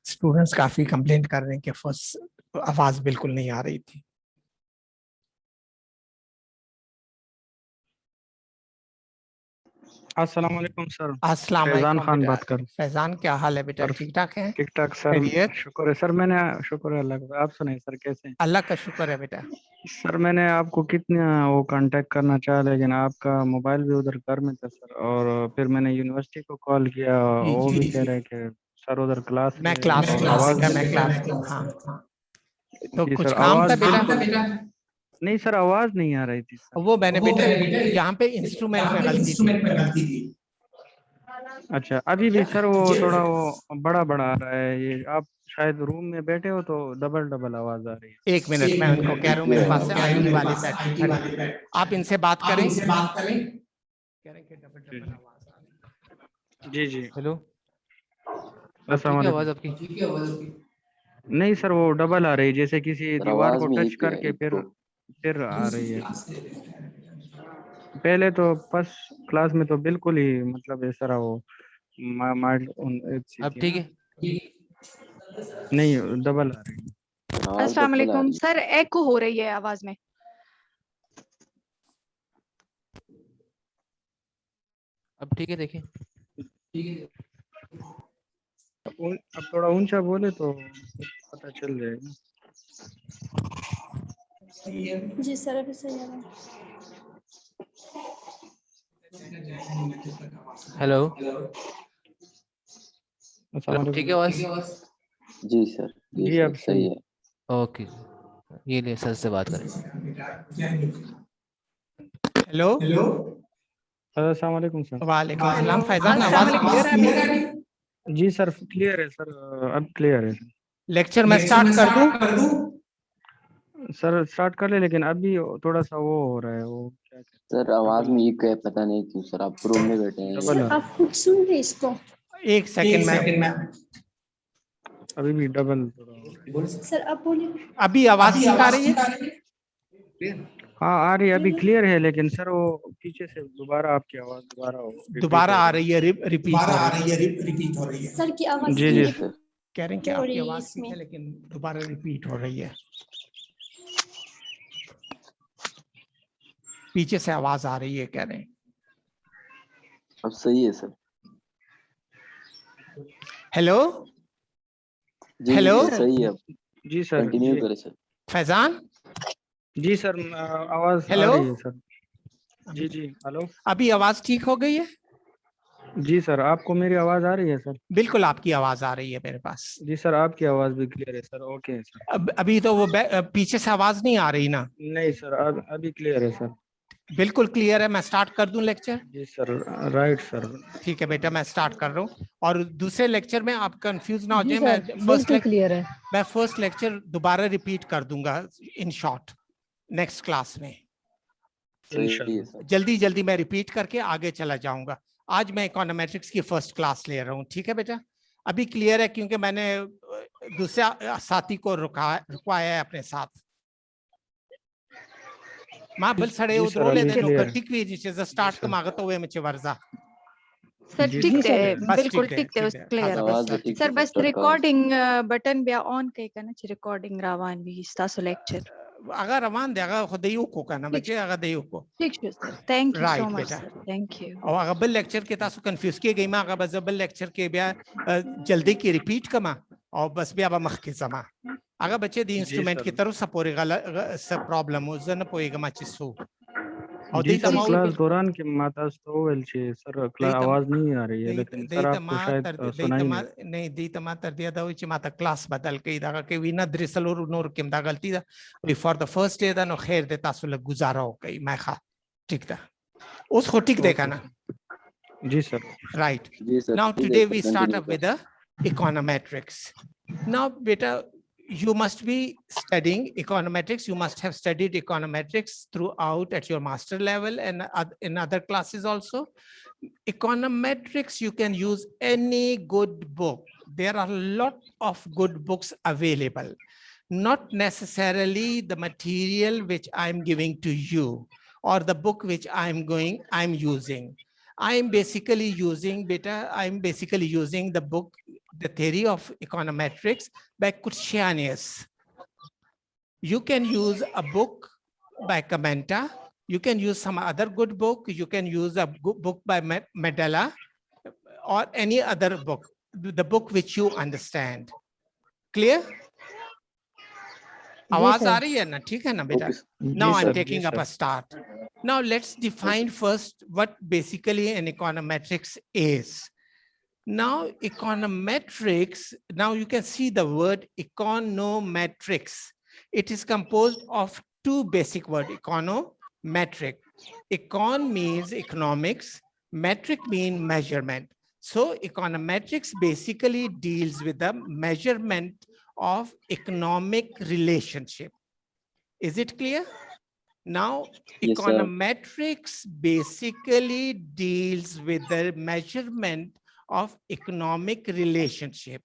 Students काफी complaint कर रहे हैं कि फर्स्ट आवाज बिल्कुल नहीं आ रही थी। अस्सलाम वालेकुम सर। अस्सलाम फैजान वालेकुम खान बेटा। बात कर। फैजान क्या हाल है बेटा, सर ठीक ठाक है? ठीक ठाक सर, खैरियत? शुक्र है सर। शुक्र है अल्लाह का। आप सुनाइए सर, कैसे हैं? अल्लाह का शुक्र है बेटा। सर मैंने आपको कितना वो कांटेक्ट करना चाहा, लेकिन आपका मोबाइल भी उधर घर में था सर। और फिर मैंने यूनिवर्सिटी को कॉल किया, जी वो जी, भी कह रहे हैं कि सर उधर क्लास मैं है क्लास और में हूँ आवाज़ बेटा, मैं बिल्कुल। क्लास में हूँ। हाँ हाँ। तो जी कुछ सर, काम था आवाज़ बेटा? बिल्कुल नहीं सर, आवाज़ नहीं आ रही थी सर। वो मैंने बेटा यहाँ पे इंस्ट्रूमेंट में गलती थी। अच्छा, अभी भी सर वो थोड़ा वो बड़ा बड़ा आ रहा है। ये आप शायद रूम में बैठे हो तो डबल डबल आवाज आ रही है। एक मिनट, मैं उनको कह रहा हूँ, मेरे पास आईटी वाले बैठे, आप इनसे बात करें। कह रहे हैं कि डबल जी डबल आवाज आ रही है। जी जी। हेलो, अब अस्सलाम ठीक है आवाज़ वालेकुम। आपकी? नहीं सर, वो डबल आ रही है, जैसे किसी सर दीवार आवाज को में टच एक करके एक तो फिर आ रही है। पहले तो फर्स्ट क्लास में तो बिल्कुल ही मतलब इस तरह वो माइल्ड सी अब थी ठीक ना। है? नहीं, डबल आ रही है। आवाज अस्सलाम डबल आ वालेकुम रही सर, एको हो रही है आवाज में। अब ठीक है, देखिए। अब थोड़ा ऊंचा बोले तो पता चल जाएगा। जी सर, अभी सही है। हेलो, अस्सलाम अब ठीक वालेकुम। है आवाज़? है। जी सर, जी जी सर अब सही है। ओके, ये लिए सर से बात करें। हेलो, अस्सलाम वालेकुम सर। वालेकुम अस्सलाम। फैजान अस्सलाम आवाज वालेकुम सर, अभी जी सर, क्लियर है सर। अब क्लियर है लेक्चर में स्टार्ट कर दूं? सर। स्टार्ट कर ले, लेकिन अभी थोड़ा सा वो हो रहा है, वो क्या कहते सर हैं, आवाज डबल में एक है, पता नहीं क्यों सर। आप रूम में बैठे हैं? डबल आ रहा आप खुद सुन रहे इसको? एक सेकंड में। है। अभी भी डबल थोड़ा हो रहा है। सर अब बोलिए। अभी आवाज ठीक आ रही है? हाँ आ रही है, अभी क्लियर है, लेकिन सर वो पीछे से दोबारा आपकी आवाज दोबारा रिपीट दोबारा हो आ रही रही है, रिपीट हो रही है। सर की आवाज जी जी जी क्लियर सर। कह रहे हैं कि हो आपकी रही है आवाज ठीक इसमें। है, लेकिन दोबारा रिपीट हो रही है। पीछे से आवाज आ रही है, कह रहे हैं। अब सही है सर। हेलो जी जी हेलो सर सही है। अब जी सर। कंटिन्यू जी करें सर। फैजान, जी सर, आवाज आ हेलो। रही है सर। जी जी, हेलो। अभी आवाज ठीक हो गई है? जी सर, आपको मेरी आवाज आ रही है सर? बिल्कुल आपकी आवाज आ रही है मेरे पास। जी सर, आपकी आवाज भी क्लियर है सर। ओके है सर। अब अभी तो वो पीछे से आवाज नहीं आ रही ना? नहीं सर, अभी क्लियर है सर। बिल्कुल क्लियर है। मैं स्टार्ट कर दूं लेक्चर? जी सर, राइट सर। ठीक है बेटा, मैं स्टार्ट कर रहा हूँ। और दूसरे लेक्चर में आप कंफ्यूज ना हो जाए। मैं फर्स्ट लेक्चर दोबारा रिपीट कर दूंगा इन शॉर्ट नेक्स्ट क्लास में। सही है इंशाल्लाह। सर। जल्दी जल्दी मैं रिपीट करके आगे चला जाऊंगा। आज मैं इकोनोमेट्रिक्स की फर्स्ट क्लास ले रहा हूँ, ठीक है बेटा? अभी क्लियर है, क्योंकि मैंने दूसरे साथी को रुकवाया है अपने साथ। माँ बल सड़े जी सर, उधरोले अभी देनो क्लियर है। टिक वीज स्टार्ट सर। कमागत हुए मुझे वर्जा। सर जी ठीक सर, है, बस बिल्कुल ठीक है, ठीक है। क्लियर। हाँ, आवाज बस ठीक सर है बस सर। रिकॉर्डिंग बटन भी ऑन कई करना चाहिए। रिकॉर्डिंग रावान भी तासो लेक्चर अगर रवान दे, अगर खुद ही को कहना बच्चे, अगर दे को ठीक है sir. Thank you so right much बेटा। Sir, thank you. और अगर बल लेक्चर के तासु कंफ्यूज किए गई माँ, अगर बस बल लेक्चर के ब्या जल्दी की रिपीट कमा और बस ब्या बा मख के जमा। अगर बच्चे दी जी इंस्ट्रूमेंट की सर। तरफ सपोरे गला सब प्रॉब्लम हो जन पोएगा माचिसो। और जी दी सर, तमाउ क्लास दौरान के माता तो सर दी तम आवाज नहीं आ रही है, लेकिन दी सर आपको तमा शायद तर दी सुनाई तमा नहीं। नहीं दी तमा तर दिया था वो माता क्लास बदल के इधर के वीना दृसल और नोर किम दा गलती दा बिफोर द फर्स्ट डे दा नो खैर दे तासु लग गुजारा हो गई मैं खा ठीक था उसको ठीक देखा ओके ना? सर। जी सर। Right. जी सर Now ठीक है today sir, we start continue up कर। with the econometrics. Now, beta, you must be studying econometrics. You must have studied econometrics throughout at your master level and in other classes also. Econometrics, you can use any good book. There are a lot of good books available. Not necessarily the material which I'm giving to you or the book which I'm using. I'm basically using the book, The Theory of Econometrics by Kutshianius. You can use a book by Commenta. You can use some other good book. You can use a good book by Medela or any other book, the book which you understand. Clear? आवाज आ रही है ना? ठीक है ना बेटा? Now I'm taking up a start. Now let's define first what basically an econometrics is. Now econometrics, now you can see the word econometrics. It is composed of two basic words, econometric. Econ means economics, metric means measurement. So econometrics basically deals with the measurement of economic relationship. Is it clear? Now, Yes, sir. econometrics basically deals with the measurement of economic relationship.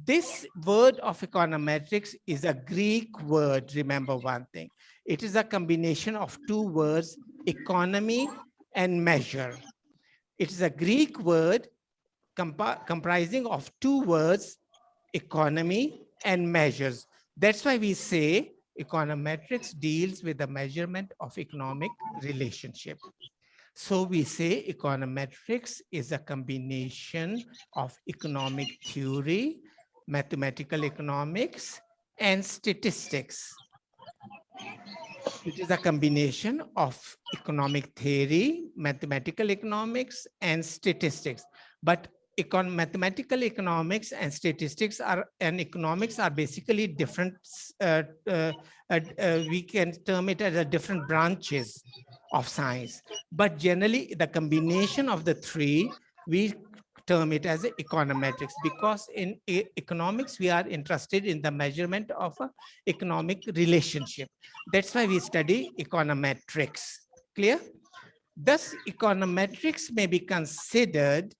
This word of econometrics is a Greek word. Remember one thing. It is a combination of two words, economy and measure. It is a Greek word comprising of two words, economy and measures. That's why we say econometrics deals with the measurement of economic relationship. So we say econometrics is a combination of economic theory, mathematical economics, and statistics. It is a combination of economic theory, mathematical economics, and statistics. But mathematical economics and statistics and economics are basically different. We can term it as a different branches of science. But generally, the combination of the three, we term it as econometrics, because in economics, we are interested in the measurement of economic relationship. That's why we study econometrics. Clear? Thus, econometrics may be considered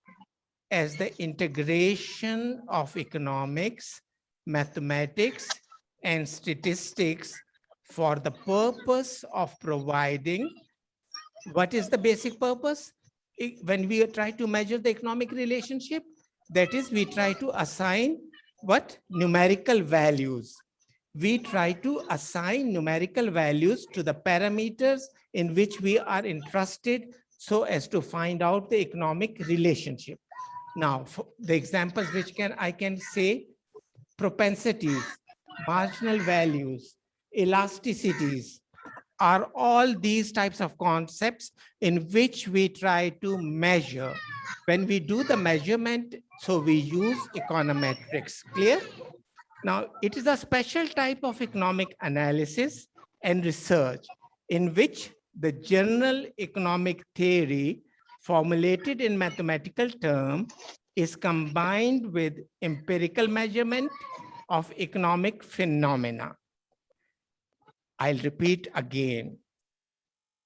as the integration of economics, mathematics, and statistics for the purpose of providing. What is the basic purpose? When we try to measure the economic relationship, that is, we try to assign what? Numerical values. We try to assign numerical values to the parameters in which we are interested so as to find out the economic relationship. Now, for the examples which I can say, propensities, marginal values, elasticities, are all these types of concepts in which we try to measure. When we do the measurement, so we use econometrics. Clear? Now, it is a special type of economic analysis and research in which the general economic theory formulated in mathematical terms is combined with empirical measurement of economic phenomena. I'll repeat again.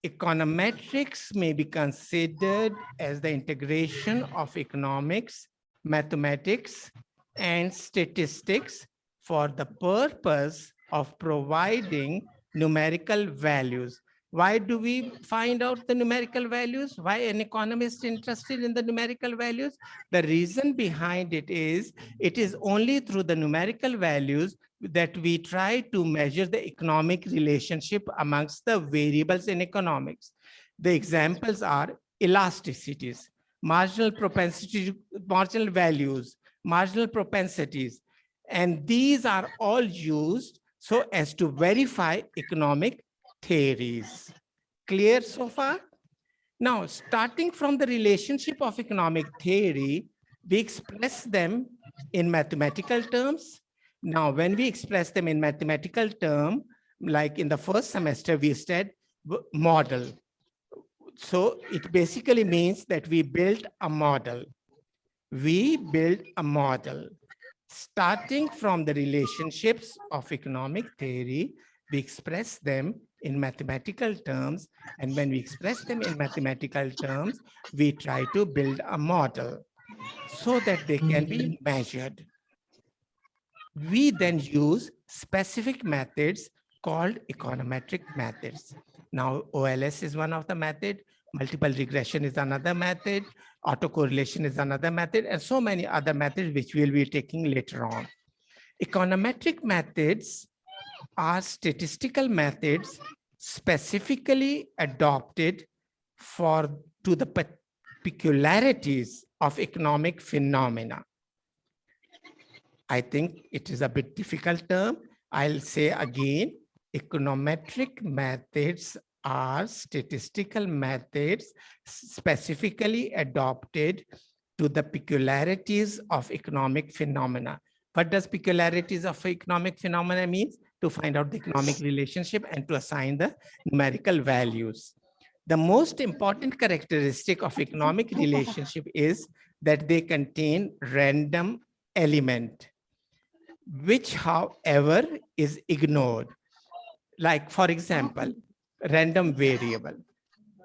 Econometrics may be considered as the integration of economics, mathematics, and statistics for the purpose of providing numerical values. Why do we find out the numerical values? Why an economist interested in the numerical values? The reason behind it is only through the numerical values that we try to measure the economic relationship amongst the variables in economics. The examples are elasticities, marginal propensity, marginal values, marginal propensities, and these are all used so as to verify economic theories. Clear so far? Now, starting from the relationship of economic theory, we express them in mathematical terms. Now, when we express them in mathematical term, like in the first semester, we said model. So it basically means that we build a model. We build a model. Starting from the relationships of economic theory, we express them in mathematical terms. And when we express them in mathematical terms, we try to build a model so that they can be measured. We then use specific methods called econometric methods. Now, OLS is one of the methods. Multiple regression is another method. Autocorrelation is another method, and so many other methods which we'll be taking later on. Econometric methods are statistical methods specifically adopted to the peculiarities of economic phenomena. I think it is a bit difficult term. I'll say again, econometric methods are statistical methods specifically adopted to the peculiarities of economic phenomena. What does peculiarities of economic phenomena mean? To find out the economic relationship and to assign the numerical values. The most important characteristic of economic relationship is that they contain random element, which however is ignored. Like for example, random variable.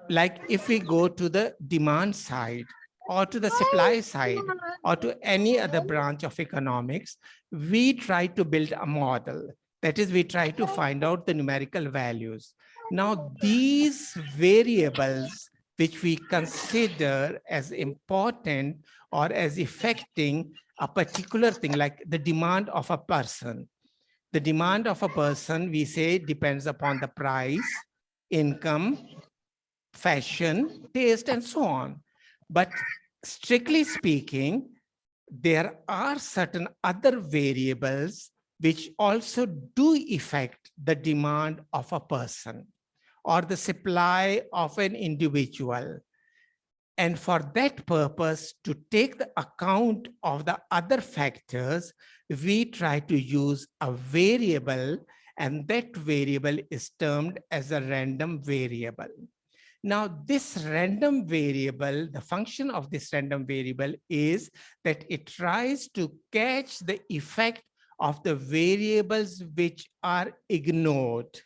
Like if we go to the demand side or to the supply side or to any other branch of economics, we try to build a model. That is, we try to find out the numerical values. Now, these variables which we consider as important or as affecting a particular thing, like the demand of a person. The demand of a person, we say, depends upon the price, income, fashion, taste, and so on. But strictly speaking, there are certain other variables which also do affect the demand of a person or the supply of an individual. And for that purpose, to take the account of the other factors, we try to use a variable, and that variable is termed as a random variable. Now, this random variable, the function of this random variable is that it tries to catch the effect of the variables which are ignored.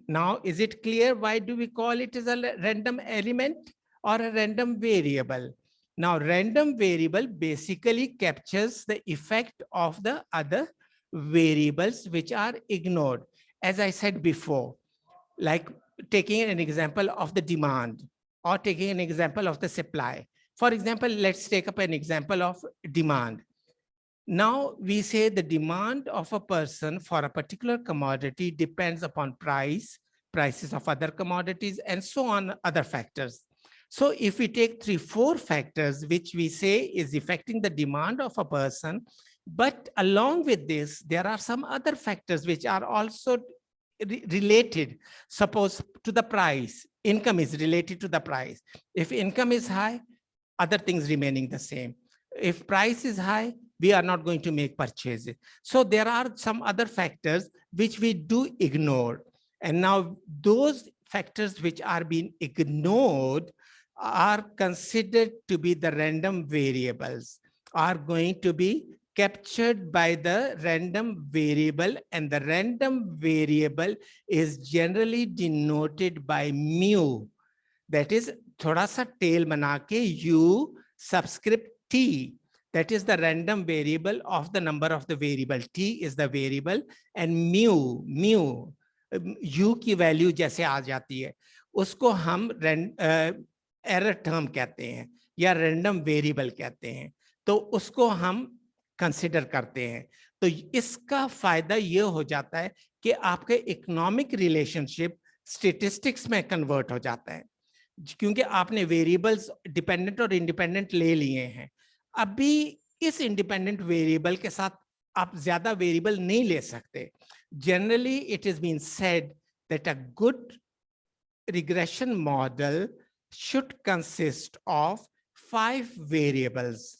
Now, is it clear why do we call it as a random element or a random variable? Now, random variable basically captures the effect of the other variables which are ignored. As I said before, like taking an example of the demand or taking an example of the supply. For example, let's take up an example of demand. Now we say the demand of a person for a particular commodity depends upon price, prices of other commodities, and so on, other factors. So if we take 3-4 factors, which we say is affecting the demand of a person, but along with this, there are some other factors which are also related. Suppose to the price, income is related to the price. If income is high, other things remaining the same. If price is high, we are not going to make purchases. So there are some other factors which we do ignore. And now those factors which are being ignored are considered to be the random variables, are going to be captured by the random variable, and the random variable is generally denoted by mu. That is thoda sa tail bana ke u subscript t. That is the random variable of the number of the variable. T is the variable, and mu u की value जैसे आ जाती है उसको हम error term कहते हैं या random variable कहते हैं, तो उसको हम कंसिडर करते हैं। तो इसका फायदा ये हो जाता है कि आपके इकोनॉमिक रिलेशनशिप स्टैटिस्टिक्स में कन्वर्ट हो जाता है, क्योंकि आपने वेरिएबल्स डिपेंडेंट और इंडिपेंडेंट ले लिए हैं। अभी इस इंडिपेंडेंट वेरिएबल के साथ आप ज्यादा वेरिएबल नहीं ले सकते। Generally it is been said that a good regression model should consist of 5 variables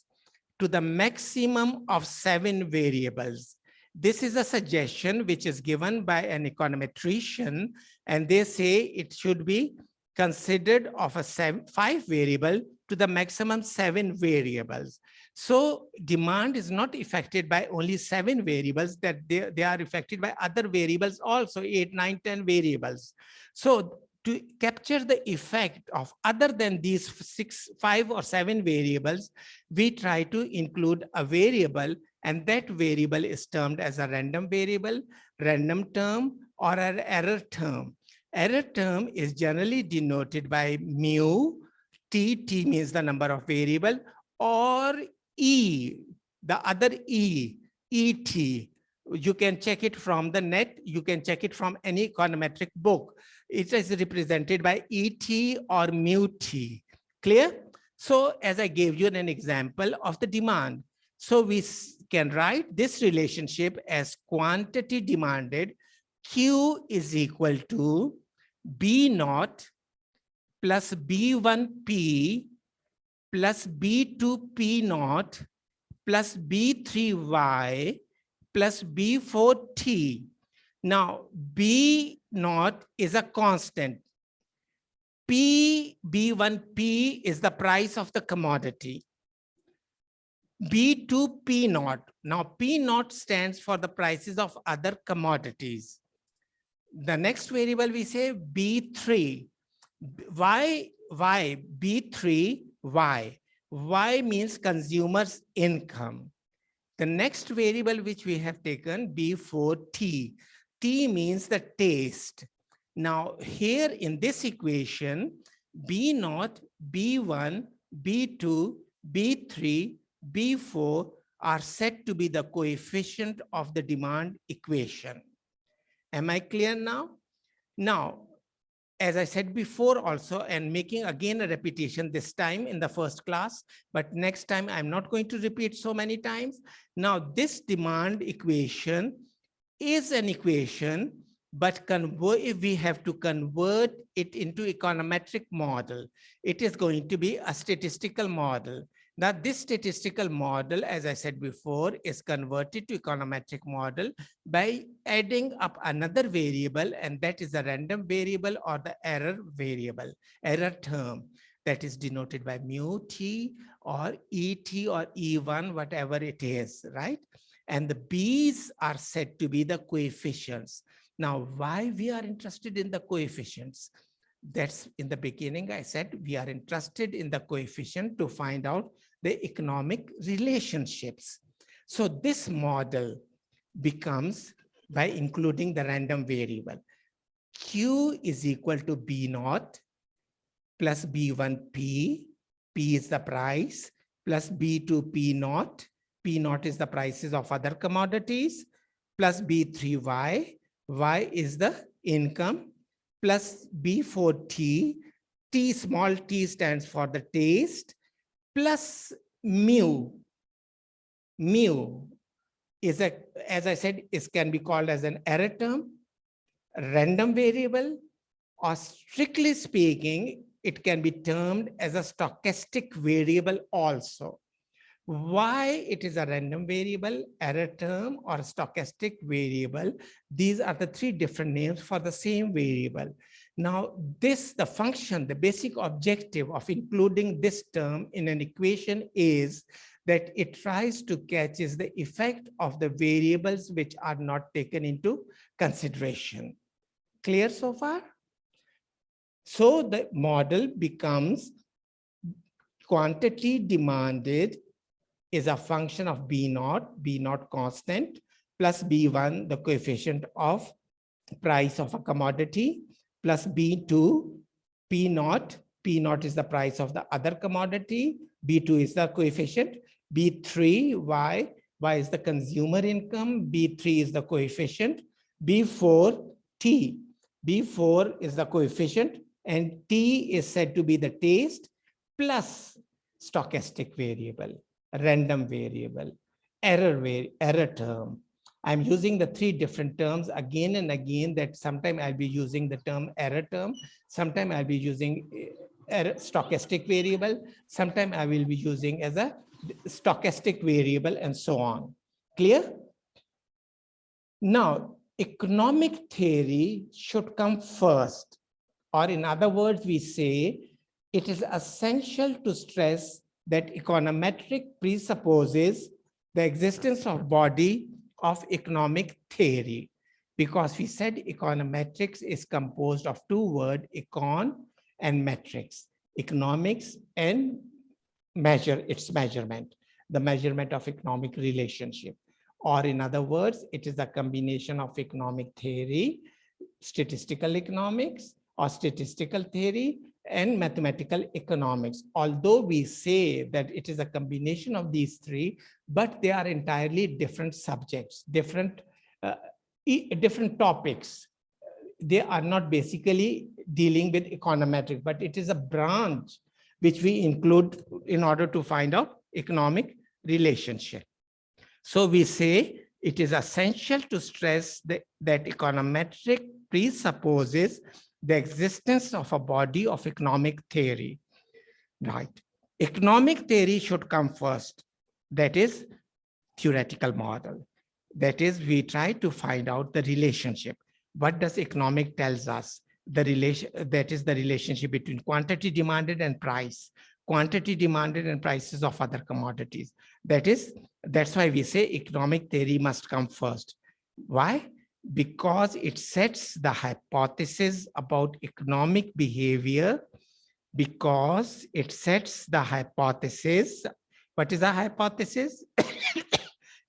to the maximum of 7 variables. This is a suggestion which is given by an econometrician, and they say it should be considered of a 5 variable to the maximum 7 variables. So demand is not affected by only 7 variables, that they are affected by other variables also, 8, 9, 10 variables. So to capture the effect of other than these 5 or 7 variables, we try to include a variable, and that variable is termed as a random variable, random term, or an error term. Error term is generally denoted by mu, t means the number of variable, or e, the other et. You can check it from the net, you can check it from any econometric book. It is represented by et or mu t. Clear? So as I gave you an example of the demand, so we can write this relationship as quantity demanded, Q is equal to B naught plus B1P plus B2P naught plus B3Y plus B4T. Now, B naught is a constant. B1P is the price of the commodity. B2P naught. Now, P naught stands for the prices of other commodities. The next variable we say B3. Why B3? Why? Y means consumer's income. The next variable which we have taken B4T. T means the taste. Now here in this equation, B naught, B1, B2, B3, B4 are said to be the coefficient of the demand equation. Am I clear now? Now, as I said before also, and making again a repetition this time in the first class, but next time I'm not going to repeat so many times. Now, this demand equation is an equation, but if we have to convert it into econometric model, it is going to be a statistical model. Now, this statistical model, as I said before, is converted to econometric model by adding up another variable, and that is the random variable or the error variable, error term, that is denoted by mu t or et or e1, whatever it is, right? And the b's are said to be the coefficients. Now, why we are interested in the coefficients? That's in the beginning, I said we are interested in the coefficient to find out the economic relationships. So this model becomes by including the random variable. Q is equal to B naught plus B1P, P is the price, plus B2P naught, P naught is the prices of other commodities, plus B3Y, Y is the income, plus B4T, T small t stands for the taste, plus mu. Mu is as I said, can be called as an error term, random variable, or strictly speaking, it can be termed as a stochastic variable also. Why it is a random variable, error term, or stochastic variable? These are the three different names for the same variable. Now, the function, the basic objective of including this term in an equation is that it tries to catch the effect of the variables which are not taken into consideration. Clear so far? So the model becomes quantity demanded is a function of B naught constant, plus B1, the coefficient of price of a commodity, plus B2, P naught is the price of the other commodity, B2 is the coefficient, B3, Y is the consumer income, B3 is the coefficient, B4, T, B4 is the coefficient, and T is said to be the taste, plus stochastic variable, random variable, error term. I'm using the three different terms again and again, that sometime I'll be using the term error term, sometime I'll be using stochastic variable, sometime I will be using as a stochastic variable, and so on. Clear? Now, economic theory should come first, or in other words, we say it is essential to stress that econometric presupposes the existence of body of economic theory, because we said econometrics is composed of two words, econ and metrics, economics and its measurement, the measurement of economic relationship. Or in other words, it is a combination of economic theory, statistical economics or statistical theory and mathematical economics. Although we say that it is a combination of these three, but they are entirely different subjects, different topics. They are not basically dealing with econometrics, but it is a branch which we include in order to find out economic relationship. So we say it is essential to stress that econometric presupposes the existence of a body of economic theory, right? Economic theory should come first, that is theoretical model. That is, we try to find out the relationship. What does economic tells us? The relation, that is the relationship between quantity demanded and price, quantity demanded and prices of other commodities. That's why we say economic theory must come first. Why? Because it sets the hypothesis about economic behavior, because it sets the hypothesis. What is a hypothesis?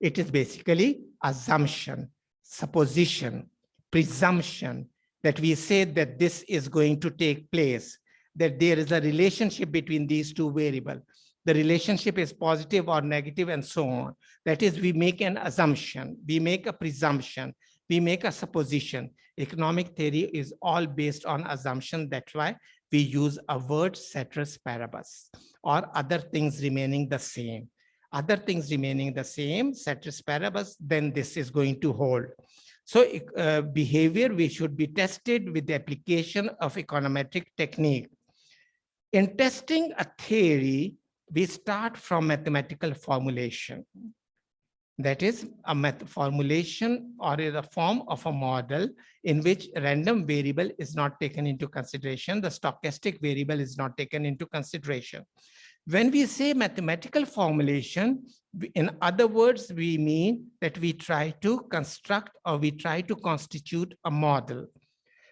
It is basically assumption, supposition, presumption that we say that this is going to take place, that there is a relationship between these two variables. The relationship is positive or negative and so on. That is, we make an assumption, we make a presumption, we make a supposition. Economic theory is all based on assumption. That's why we use a word ceteris paribus, or other things remaining the same. Other things remaining the same, ceteris paribus, then this is going to hold. So behavior, we should be tested with the application of econometric technique. In testing a theory, we start from mathematical formulation. That is a formulation or in the form of a model in which random variable is not taken into consideration. The stochastic variable is not taken into consideration. When we say mathematical formulation, in other words, we mean that we try to construct or we try to constitute a model.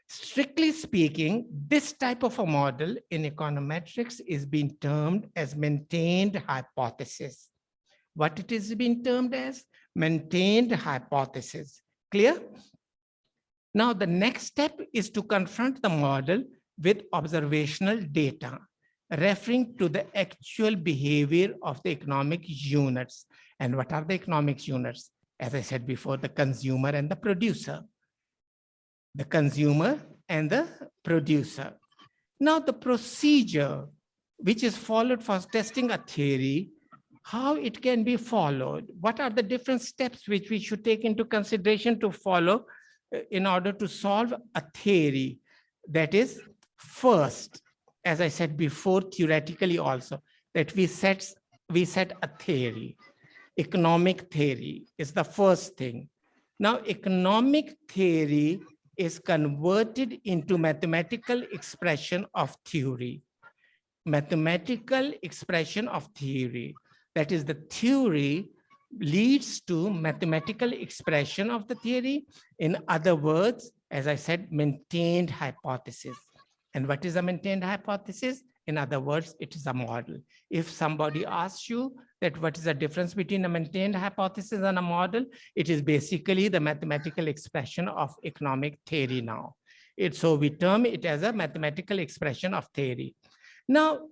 Strictly speaking, this type of a model in econometrics is being termed as maintained hypothesis. What it is being termed as? Maintained hypothesis. Clear? Now, the next step is to confront the model with observational data, referring to the actual behavior of the economic units. And what are the economic units? As I said before, the consumer and the producer. The consumer and the producer. Now, the procedure which is followed for testing a theory, how it can be followed? What are the different steps which we should take into consideration to follow in order to solve a theory? That is, first, as I said before, theoretically also, that we set a theory. Economic theory is the first thing. Now, economic theory is converted into mathematical expression of theory. Mathematical expression of theory. That is, the theory leads to mathematical expression of the theory. In other words, as I said, maintained hypothesis. And what is a maintained hypothesis? In other words, it is a model. If somebody asks you that what is the difference between a maintained hypothesis and a model, it is basically the mathematical expression of economic theory now. So we term it as a mathematical expression of theory. Now,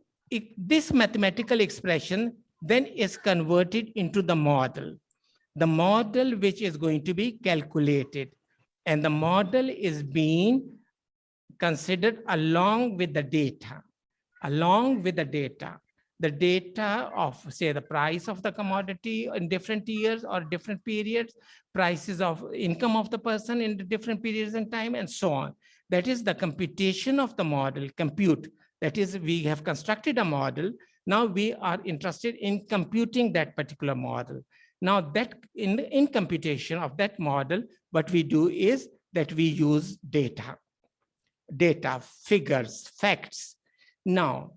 this mathematical expression then is converted into the model which is going to be calculated. And the model is being considered along with the data. The data of, say, the price of the commodity in different years or different periods, prices of income of the person in the different periods in time, and so on. That is the computation of the model, compute. That is, we have constructed a model. Now we are interested in computing that particular model. Now that in computation of that model, what we do is that we use data, figures, facts. Now,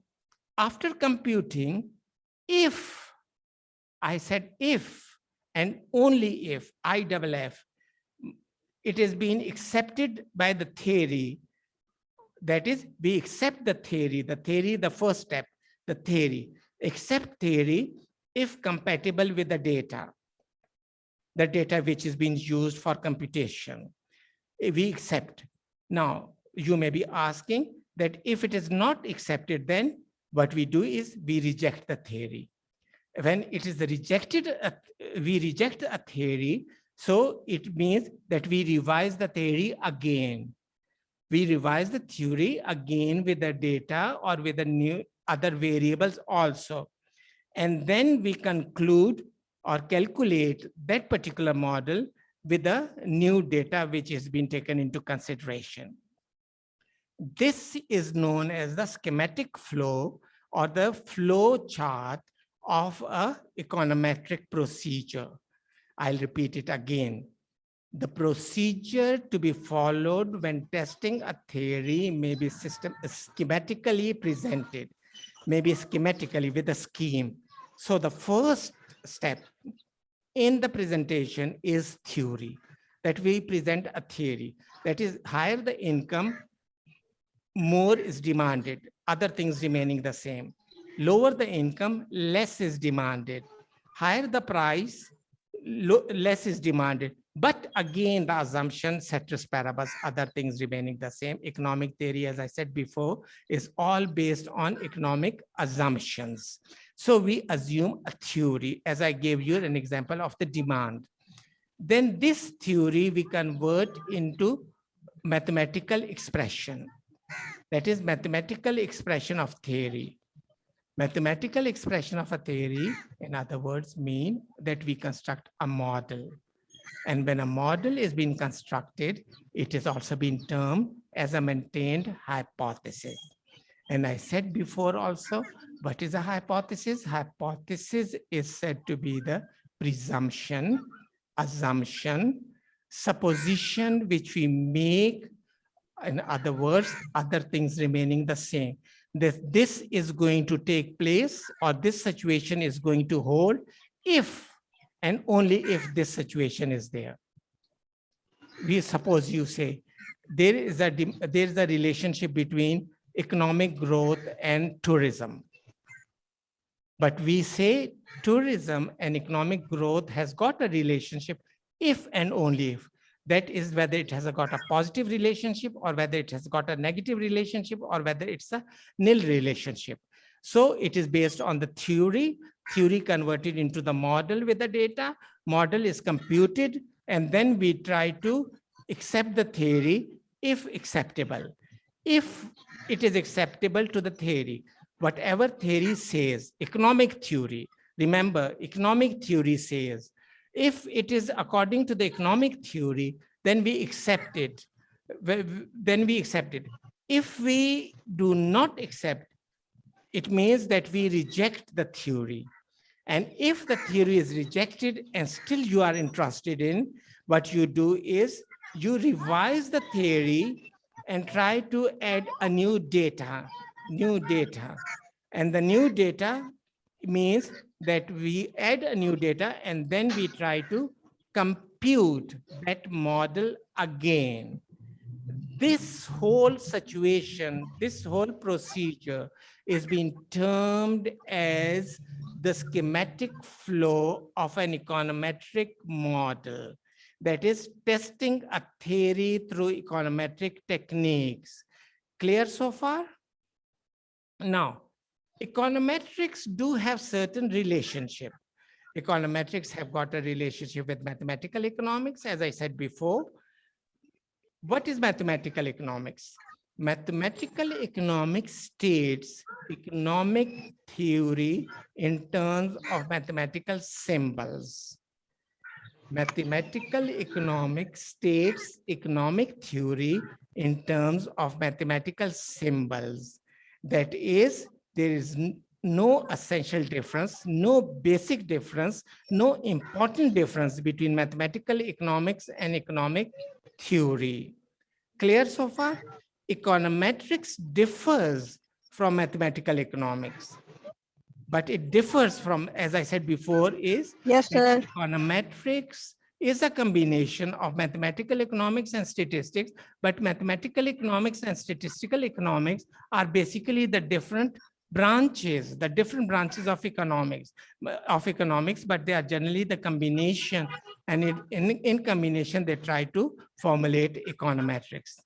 after computing, if, I said if, and only if, IFF, it is being accepted by the theory. That is, we accept the theory, the first step, the theory. Accept theory if compatible with the data which is being used for computation. We accept. Now, you may be asking that if it is not accepted, then what we do is we reject the theory. When it is rejected, we reject a theory, so it means that we revise the theory again. We revise the theory again with the data or with the new other variables also. And then we conclude or calculate that particular model with the new data which has been taken into consideration. This is known as the schematic flow or the flow chart of a econometric procedure. I'll repeat it again. The procedure to be followed when testing a theory may be schematically presented, maybe schematically with a scheme. So the first step in the presentation is theory, that we present a theory. That is, higher the income, more is demanded, other things remaining the same. Lower the income, less is demanded. Higher the price, less is demanded. But again, the assumption, ceteris paribus, other things remaining the same. Economic theory, as I said before, is all based on economic assumptions. So we assume a theory, as I gave you an example of the demand. Then this theory we convert into mathematical expression. That is mathematical expression of theory. Mathematical expression of a theory, in other words, mean that we construct a model. And when a model is being constructed, it is also being termed as a maintained hypothesis. And I said before also, what is a hypothesis? Hypothesis is said to be the presumption, assumption, supposition which we make. In other words, other things remaining the same. This is going to take place, or this situation is going to hold if and only if this situation is there. We suppose you say there is a relationship between economic growth and tourism. But we say tourism and economic growth has got a relationship if and only if. That is whether it has got a positive relationship or whether it has got a negative relationship or whether it's a nil relationship. So it is based on the theory converted into the model with the data. Model is computed, and then we try to accept the theory if acceptable. If it is acceptable to the theory, whatever theory says, economic theory, remember, economic theory says, if it is according to the economic theory, then we accept it. Then we accept it. If we do not accept, it means that we reject the theory. And if the theory is rejected and still you are interested in, what you do is you revise the theory and try to add a new data. And the new data means that we add a new data and then we try to compute that model again. This whole situation, this whole procedure is being termed as the schematic flow of an econometric model. That is testing a theory through econometric techniques. Clear so far? Now, econometrics do have certain relationship. Econometrics have got a relationship with mathematical economics, as I said before. What is mathematical economics? Mathematical economics states economic theory in terms of mathematical symbols. Mathematical economics states economic theory in terms of mathematical symbols. That is, there is no essential difference, no basic difference, no important difference between mathematical economics and economic theory. Clear so far? Econometrics differs from mathematical economics, but it differs from, as I said before, is Yes, sir. econometrics is a combination of mathematical economics and statistics, but mathematical economics and statistical economics are basically the different branches of economics, but they are generally the combination, and in combination they try to formulate econometrics.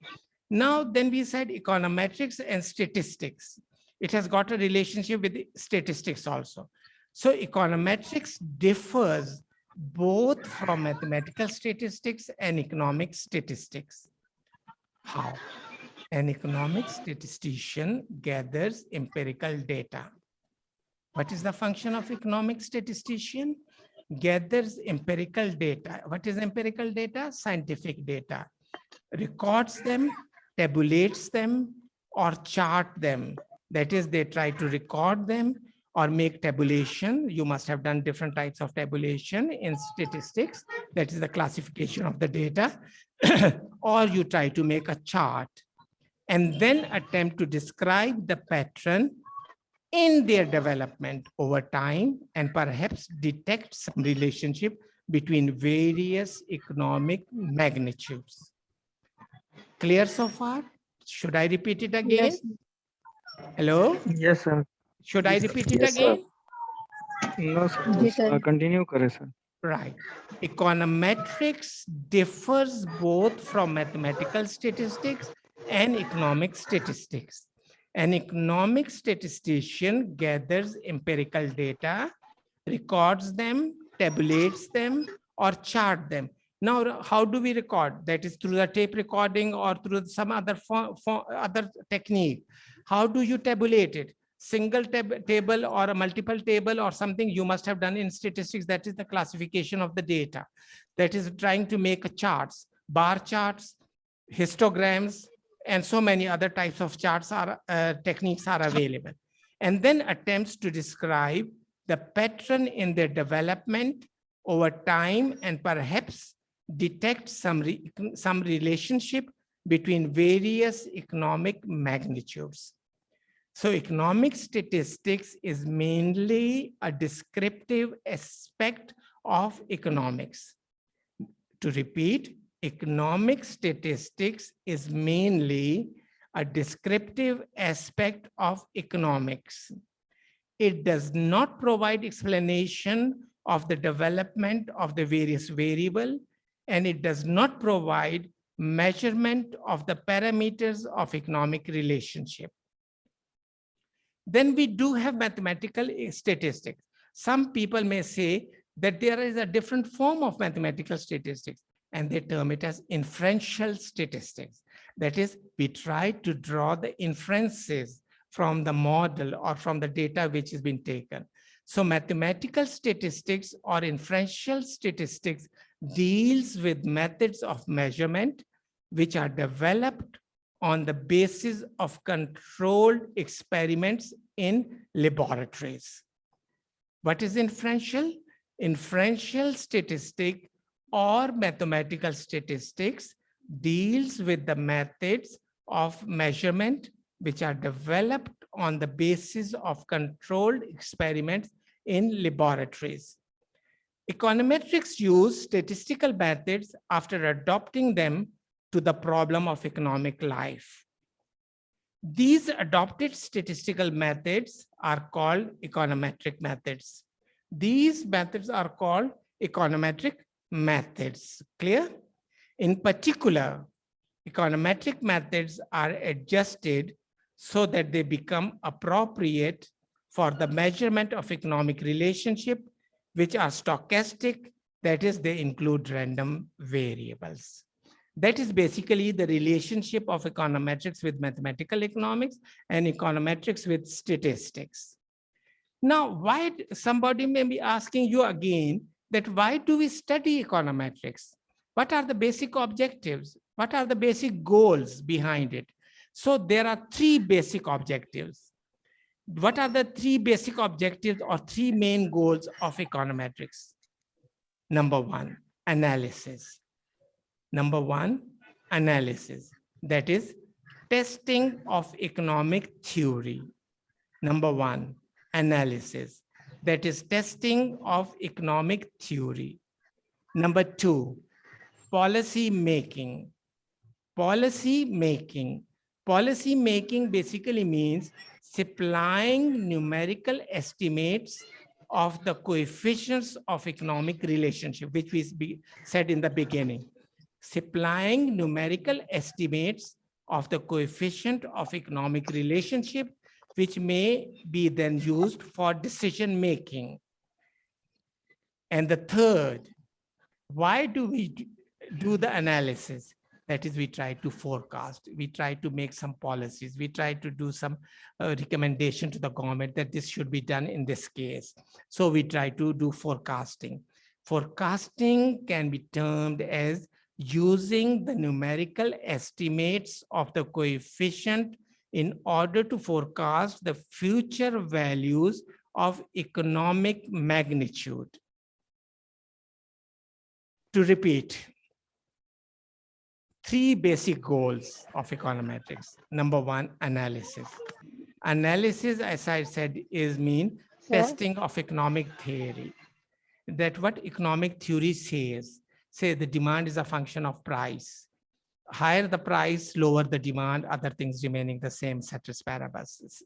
Now, then we said econometrics and statistics. It has got a relationship with statistics also. So econometrics differs both from mathematical statistics and economic statistics. How? An economic statistician gathers empirical data. What is the function of economic statistician? Gathers empirical data. What is empirical data? Scientific data. Records them, tabulates them, or chart them. That is, they try to record them or make tabulation. You must have done different types of tabulation in statistics. That is the classification of the data. Or you try to make a chart and then attempt to describe the pattern in their development over time and perhaps detect some relationship between various economic magnitudes. Clear so far? Should I repeat it again? Yes. Hello? Yes, sir. Should I repeat it Yes, sir. again? No, sir. Ji sir Continue करें, sir. Right. Econometrics differs both from mathematical statistics and economic statistics. An economic statistician gathers empirical data, records them, tabulates them, or chart them. Now, how do we record? That is through the tape recording or through some other other technique. How do you tabulate it? Single table or a multiple table or something you must have done in statistics. That is the classification of the data. That is trying to make a charts, bar charts, histograms, and so many other types of charts are techniques are available. And then attempts to describe the pattern in their development over time and perhaps detect some relationship between various economic magnitudes. So economic statistics is mainly a descriptive aspect of economics. To repeat, economic statistics is mainly a descriptive aspect of economics. It does not provide explanation of the development of the various variables, and it does not provide measurement of the parameters of economic relationship. Then we do have mathematical statistics. Some people may say that there is a different form of mathematical statistics, and they term it as inferential statistics. That is, we try to draw the inferences from the model or from the data which has been taken. So mathematical statistics or inferential statistics deals with methods of measurement which are developed on the basis of controlled experiments in laboratories. What is inferential? Inferential statistic or mathematical statistics deals with the methods of measurement which are developed on the basis of controlled experiments in laboratories. Econometrics use statistical methods after adopting them to the problem of economic life. These adopted statistical methods are called econometric methods. These methods are called econometric methods. Clear? In particular, econometric methods are adjusted so that they become appropriate for the measurement of economic relationship, which are stochastic, that is, they include random variables. That is basically the relationship of econometrics with mathematical economics and econometrics with statistics. Now, why somebody may be asking you again that why do we study econometrics? What are the basic objectives? What are the basic goals behind it? So there are three basic objectives. What are the three basic objectives or three main goals of econometrics? Number one, analysis. Number one, analysis. That is testing of economic theory. Number one, analysis. That is testing of economic theory. Number two, policy making. Policy making. Policy making basically means supplying numerical estimates of the coefficients of economic relationship, which we said in the beginning. Supplying numerical estimates of the coefficient of economic relationship, which may be then used for decision making. And the third, why do we do the analysis? That is, we try to forecast, we try to make some policies, we try to do some recommendation to the government that this should be done in this case. So we try to do forecasting. Forecasting can be termed as using the numerical estimates of the coefficient in order to forecast the future values of economic magnitude. To repeat, 3 basic goals of econometrics. Number 1, analysis. Analysis, as I said, is testing of economic theory. That what economic theory says, say the demand is a function of price. Higher the price, lower the demand, other things remaining the same, ceteris paribus.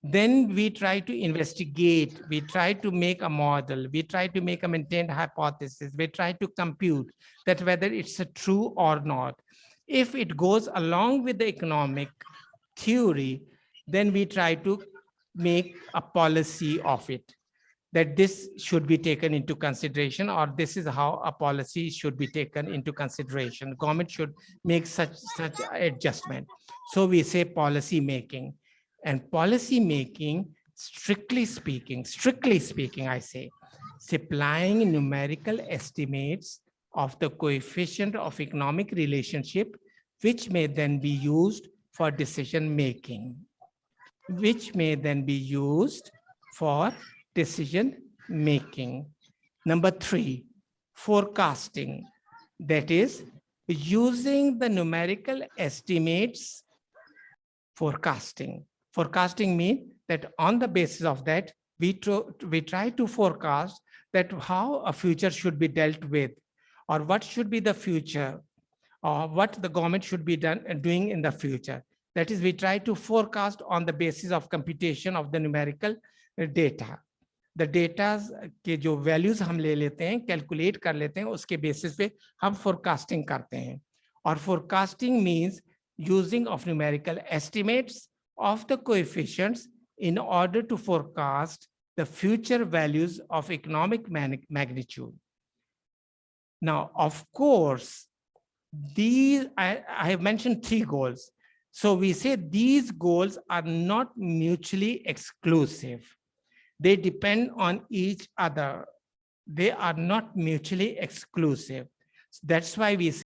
Then we try to investigate, we try to make a model, we try to make a maintained hypothesis, we try to compute that whether it's true or not. If it goes along with the economic theory, then we try to make a policy of it, that this should be taken into consideration, or this is how a policy should be taken into consideration. Government should make such adjustment. So we say policy making. And policy making, strictly speaking, I say, supplying numerical estimates of the coefficient of economic relationship, which may then be used for decision making, Number 3, forecasting. That is, using the numerical estimates, forecasting. Forecasting means that on the basis of that, we try to forecast that how a future should be dealt with, or what should be the future, or what the government should be doing in the future. That is, we try to forecast on the basis of computation of the numerical data. The data के जो values हम ले लेते हैं, calculate कर लेते हैं, उसके basis पे हम forecasting करते हैं. और forecasting means using of numerical estimates of the coefficients in order to forecast the future values of economic magnitude. Now, of course, these, I have mentioned 3 goals. So we say these goals are not mutually exclusive. They depend on each other. They are not mutually exclusive. That's why we say